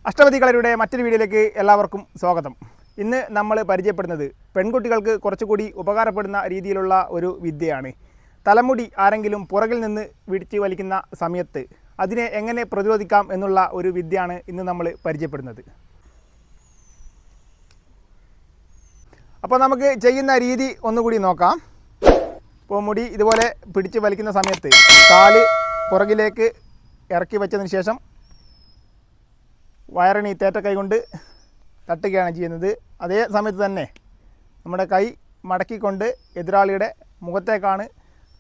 അഷ്ടപതി കളരിയുടെ മറ്റൊരു വീഡിയോയിലേക്ക് എല്ലാവർക്കും സ്വാഗതം. ഇന്ന് നമ്മൾ പരിചയപ്പെടുന്നത് പെൺകുട്ടികൾക്ക് കുറച്ചുകൂടി ഉപകാരപ്പെടുന്ന രീതിയിലുള്ള ഒരു വിദ്യയാണ്. തലമുടി ആരെങ്കിലും പുറകിൽ നിന്ന് പിടിച്ച് വലിക്കുന്ന സമയത്ത് അതിനെ എങ്ങനെ പ്രതിരോധിക്കാം എന്നുള്ള ഒരു വിദ്യയാണ് ഇന്ന് നമ്മൾ പരിചയപ്പെടുന്നത്. അപ്പോൾ നമുക്ക് ചെയ്യുന്ന രീതി ഒന്നുകൂടി നോക്കാം. ഇപ്പോൾ മുടി ഇതുപോലെ പിടിച്ച് വലിക്കുന്ന സമയത്ത് കാല് പുറകിലേക്ക് ഇറക്കി വെച്ചതിന് ശേഷം വയറിന് തേറ്റ കൈ കൊണ്ട് തട്ടുകയാണ് ചെയ്യുന്നത്. അതേ സമയത്ത് തന്നെ നമ്മുടെ കൈ മടക്കിക്കൊണ്ട് എതിരാളിയുടെ മുഖത്തേക്കാണ്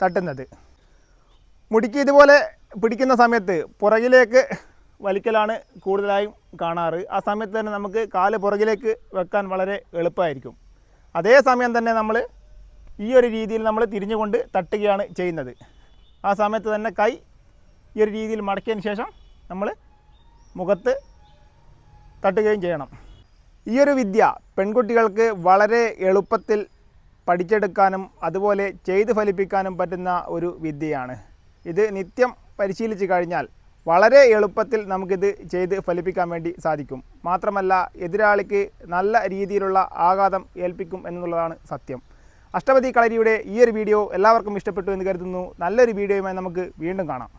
തട്ടുന്നത്. മുടിക്ക് ഇതുപോലെ പിടിക്കുന്ന സമയത്ത് പുറകിലേക്ക് വലിക്കലാണ് കൂടുതലായും കാണാറ്. ആ സമയത്ത് തന്നെ നമുക്ക് കാല് പുറകിലേക്ക് വെക്കാൻ വളരെ എളുപ്പമായിരിക്കും. അതേ സമയം തന്നെ നമ്മൾ ഈ ഒരു രീതിയിൽ നമ്മൾ തിരിഞ്ഞുകൊണ്ട് തട്ടുകയാണ് ചെയ്യുന്നത്. ആ സമയത്ത് തന്നെ കൈ ഈ ഒരു രീതിയിൽ മടക്കിയതിന് ശേഷം നമ്മൾ മുഖത്ത് തട്ടുകയും ചെയ്യണം. ഈ ഒരു വിദ്യ പെൺകുട്ടികൾക്ക് വളരെ എളുപ്പത്തിൽ പഠിച്ചെടുക്കാനും അതുപോലെ ചെയ്ത് ഫലിപ്പിക്കാനും പറ്റുന്ന ഒരു വിദ്യയാണ്. ഇത് നിത്യം പരിശീലിച്ച് കഴിഞ്ഞാൽ വളരെ എളുപ്പത്തിൽ നമുക്കിത് ചെയ്ത് ഫലിപ്പിക്കാൻ വേണ്ടി സാധിക്കും. മാത്രമല്ല എതിരാളിക്ക് നല്ല രീതിയിലുള്ള ആഘാതം ഏൽപ്പിക്കും എന്നുള്ളതാണ് സത്യം. അഷ്ടപതി കളരിയുടെ ഈ ഒരു വീഡിയോ എല്ലാവർക്കും ഇഷ്ടപ്പെട്ടു എന്ന് കരുതുന്നു. നല്ലൊരു വീഡിയോയുമായി നമുക്ക് വീണ്ടും കാണാം.